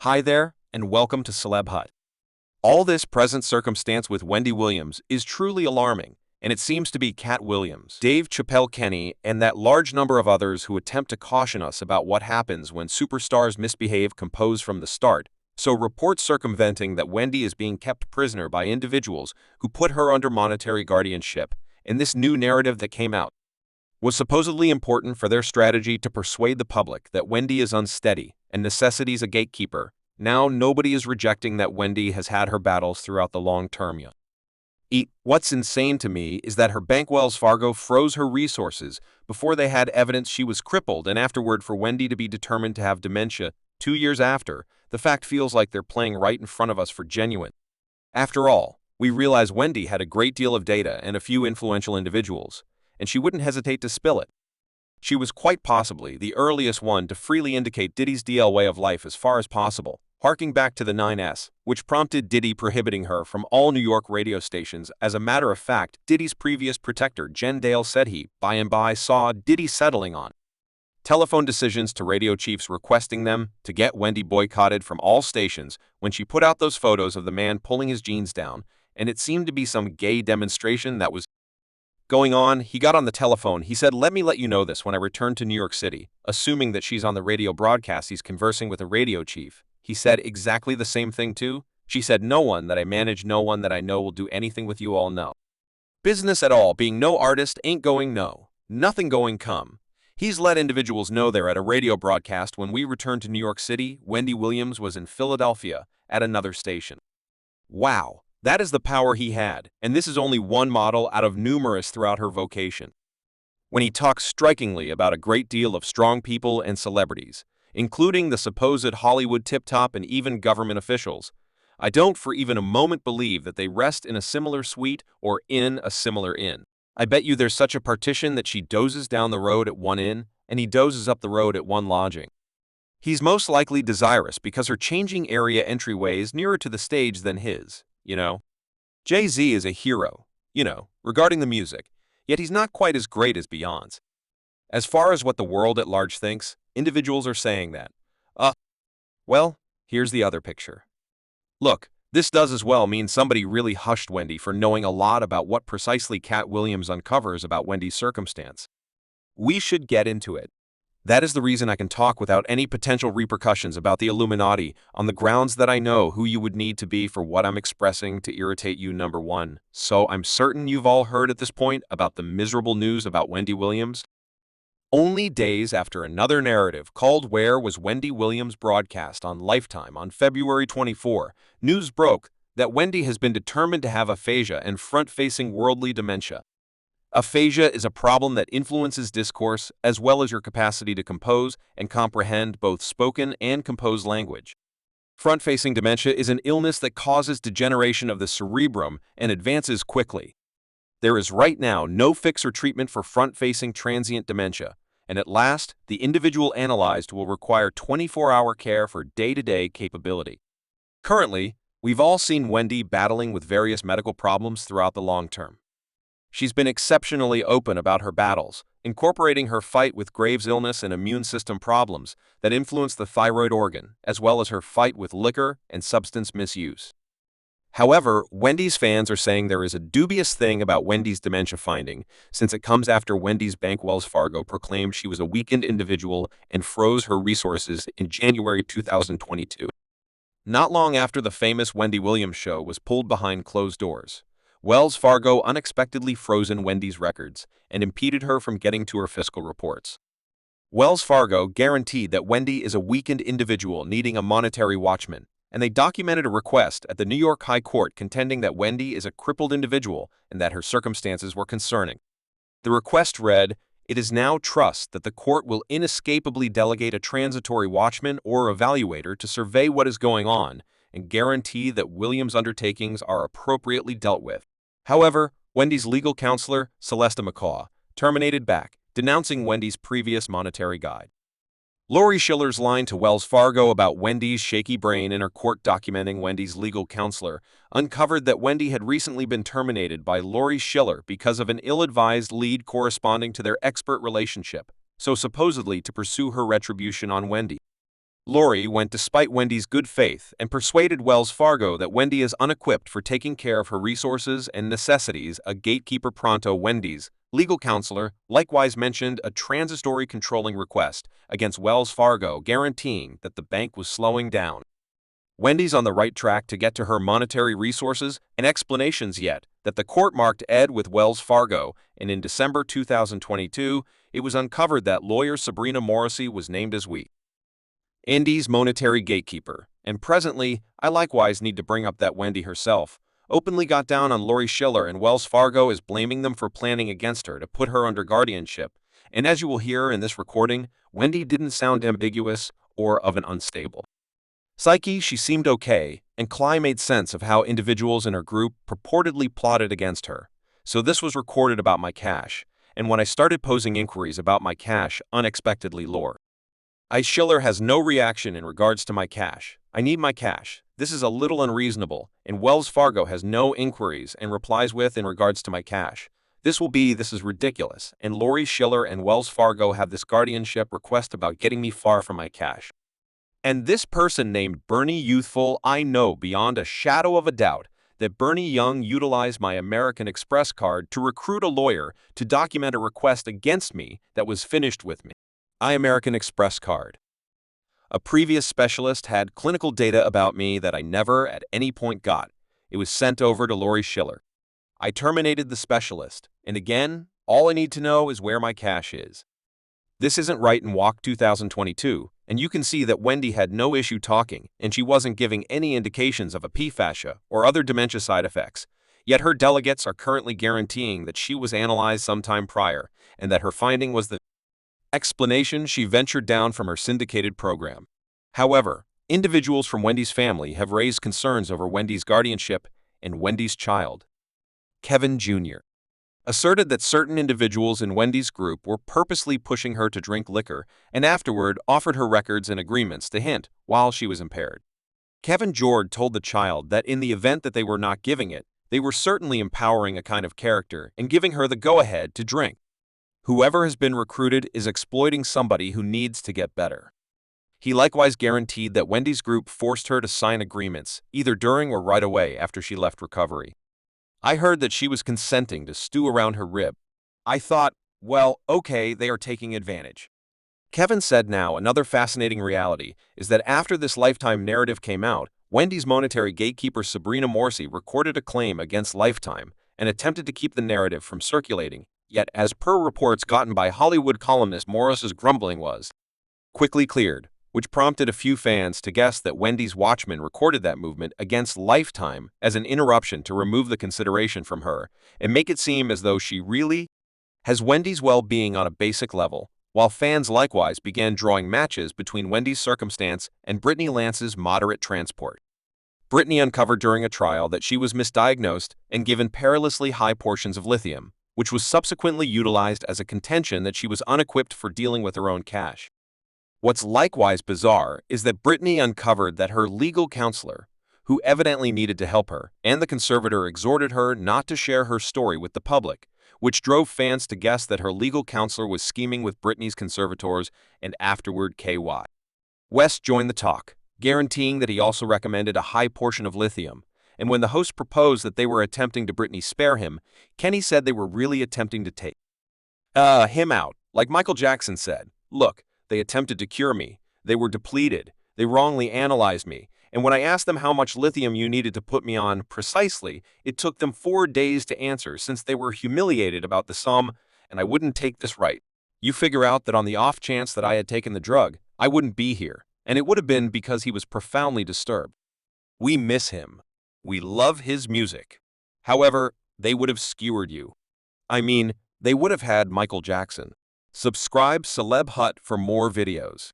Hi there, and welcome to Celeb Hut. All this present circumstance with Wendy Williams is truly alarming, and it seems to be Katt Williams, Dave Chappelle Kenny, and that large number of others who attempt to caution us about what happens when superstars misbehave compose from the start. So reports circumventing that Wendy is being kept prisoner by individuals who put her under monetary guardianship, and this new narrative that came out was supposedly important for their strategy to persuade the public that Wendy is unsteady and necessity's a gatekeeper. Now nobody is rejecting that Wendy has had her battles throughout the long term. What's insane to me is that her bank Wells Fargo froze her resources before they had evidence she was crippled, and afterward for Wendy to be determined to have dementia 2 years after. The fact feels like they're playing right in front of us for genuine. After all, we realize Wendy had a great deal of data and a few influential individuals, and she wouldn't hesitate to spill it. She was quite possibly the earliest one to freely indicate Diddy's DL way of life as far as possible, harking back to the 9S, which prompted Diddy prohibiting her from all New York radio stations. As a matter of fact, Diddy's previous protector, Jen Dale, said he, by and by, saw Diddy settling on telephone decisions to radio chiefs requesting them to get Wendy boycotted from all stations when she put out those photos of the man pulling his jeans down, and it seemed to be some gay demonstration that was going on. He got on the telephone. He said, "Let me let you know this when I return to New York City," assuming that she's on the radio broadcast. He's conversing with a radio chief. He said exactly the same thing too. She said, "No one that I manage, no one that I know will do anything with you all, no business at all, being no artist, ain't going no, nothing going come." He's let individuals know they're at a radio broadcast. When we returned to New York City, Wendy Williams was in Philadelphia at another station. Wow, that is the power he had, and this is only one model out of numerous throughout her vocation. When he talks strikingly about a great deal of strong people and celebrities, including the supposed Hollywood tip-top and even government officials, I don't for even a moment believe that they rest in a similar suite or in a similar inn. I bet you there's such a partition that she dozes down the road at one inn, and he dozes up the road at one lodging. He's most likely desirous because her changing area entryway is nearer to the stage than his, Jay-Z is a hero, regarding the music, yet he's not quite as great as Beyonce. As far as what the world at large thinks, individuals are saying that. Well, here's the other picture. Look, this does as well mean somebody really hushed Wendy for knowing a lot about what precisely Katt Williams uncovers about Wendy's circumstance. We should get into it. That is the reason I can talk without any potential repercussions about the Illuminati, on the grounds that I know who you would need to be for what I'm expressing to irritate you. Number one, so I'm certain you've all heard at this point about the miserable news about Wendy Williams. Only days after another narrative called "Where Was Wendy Williams" broadcast on Lifetime on February 24, news broke that Wendy has been determined to have aphasia and front-facing worldly dementia. Aphasia is a problem that influences discourse as well as your capacity to compose and comprehend both spoken and composed language. Front-facing dementia is an illness that causes degeneration of the cerebrum and advances quickly. There is right now no fix or treatment for front-facing transient dementia, and at last, the individual analyzed will require 24-hour care for day-to-day capability. Currently, we've all seen Wendy battling with various medical problems throughout the long term. She's been exceptionally open about her battles, incorporating her fight with Graves' illness and immune system problems that influence the thyroid organ, as well as her fight with liquor and substance misuse. However, Wendy's fans are saying there is a dubious thing about Wendy's dementia finding, since it comes after Wendy's bank Wells Fargo proclaimed she was a weakened individual and froze her resources in January 2022. Not long after the famous Wendy Williams show was pulled behind closed doors, Wells Fargo unexpectedly frozen Wendy's records and impeded her from getting to her fiscal reports. Wells Fargo guaranteed that Wendy is a weakened individual needing a monetary watchman, and they documented a request at the New York High Court contending that Wendy is a crippled individual and that her circumstances were concerning. The request read, "It is now trust that the court will inescapably delegate a transitory watchman or evaluator to survey what is going on and guarantee that Williams' undertakings are appropriately dealt with." However, Wendy's legal counselor, Celesta McCaw, terminated back, denouncing Wendy's previous monetary guide. Lori Schiller's line to Wells Fargo about Wendy's shaky brain in her court documenting Wendy's legal counselor uncovered that Wendy had recently been terminated by Lori Schiller because of an ill-advised lead corresponding to their expert relationship, so supposedly to pursue her retribution on Wendy. Lori went despite Wendy's good faith and persuaded Wells Fargo that Wendy is unequipped for taking care of her resources and necessities. A gatekeeper pronto Wendy's legal counselor likewise mentioned a transitory controlling request against Wells Fargo guaranteeing that the bank was slowing down. Wendy's on the right track to get to her monetary resources and explanations yet that the court marked Ed with Wells Fargo, and in December 2022, it was uncovered that lawyer Sabrina Morrissey was named as Wendy's monetary gatekeeper, and presently, I likewise need to bring up that Wendy herself openly got down on Lori Schiller, and Wells Fargo is blaming them for planning against her to put her under guardianship. And as you will hear in this recording, Wendy didn't sound ambiguous or of an unstable psyche. She seemed okay, and Cly made sense of how individuals in her group purportedly plotted against her. So this was recorded about my cash, and when I started posing inquiries about my cash, unexpectedly Lori Schiller has no reaction in regards to my cash. I need my cash. This is a little unreasonable, and Wells Fargo has no inquiries and replies with in regards to my cash. This is ridiculous, and Lori Schiller and Wells Fargo have this guardianship request about getting me far from my cash. And this person named Bernie Youthful, I know beyond a shadow of a doubt that Bernie Young utilized my American Express card to recruit a lawyer to document a request against me that was finished with me. American Express card. A previous specialist had clinical data about me that I never at any point got. It was sent over to Lori Schiller. I terminated the specialist, and again, all I need to know is where my cash is. This isn't right in WAC 2022, and you can see that Wendy had no issue talking, and she wasn't giving any indications of aphasia or other dementia side effects. Yet her delegates are currently guaranteeing that she was analyzed sometime prior, and that her finding was the explanation she ventured down from her syndicated program. However, individuals from Wendy's family have raised concerns over Wendy's guardianship and Wendy's child. Kevin Jr. asserted that certain individuals in Wendy's group were purposely pushing her to drink liquor and afterward offered her records and agreements to hint while she was impaired. Kevin Jord told the child that in the event that they were not giving it, they were certainly empowering a kind of character and giving her the go-ahead to drink. Whoever has been recruited is exploiting somebody who needs to get better. He likewise guaranteed that Wendy's group forced her to sign agreements, either during or right away after she left recovery. I heard that she was consenting to stew around her rib. I thought, well, okay, they are taking advantage. Kevin said now another fascinating reality is that after this Lifetime narrative came out, Wendy's monetary gatekeeper Sabrina Morrissey recorded a claim against Lifetime and attempted to keep the narrative from circulating. Yet, as per reports gotten by Hollywood columnist Morris's grumbling was quickly cleared, which prompted a few fans to guess that Wendy's Watchmen recorded that movement against Lifetime as an interruption to remove the consideration from her and make it seem as though she really has Wendy's well-being on a basic level, while fans likewise began drawing matches between Wendy's circumstance and Brittany Lance's moderate transport. Brittany uncovered during a trial that she was misdiagnosed and given perilously high portions of lithium, which was subsequently utilized as a contention that she was unequipped for dealing with her own cash. What's likewise bizarre is that Brittany uncovered that her legal counselor, who evidently needed to help her, and the conservator exhorted her not to share her story with the public, which drove fans to guess that her legal counselor was scheming with Brittany's conservators and afterward KY. West joined the talk, guaranteeing that he also recommended a high portion of lithium. And when the host proposed that they were attempting to Brittany spare him, Kenny said they were really attempting to take him out. Like Michael Jackson said, look, they attempted to cure me. They were depleted. They wrongly analyzed me. And when I asked them how much lithium you needed to put me on precisely, it took them 4 days to answer since they were humiliated about the sum, and I wouldn't take this right. You figure out that on the off chance that I had taken the drug, I wouldn't be here, and it would have been because he was profoundly disturbed. We miss him. We love his music. However, they would have skewered you. I mean, they would have had Michael Jackson. Subscribe Celeb Hut for more videos.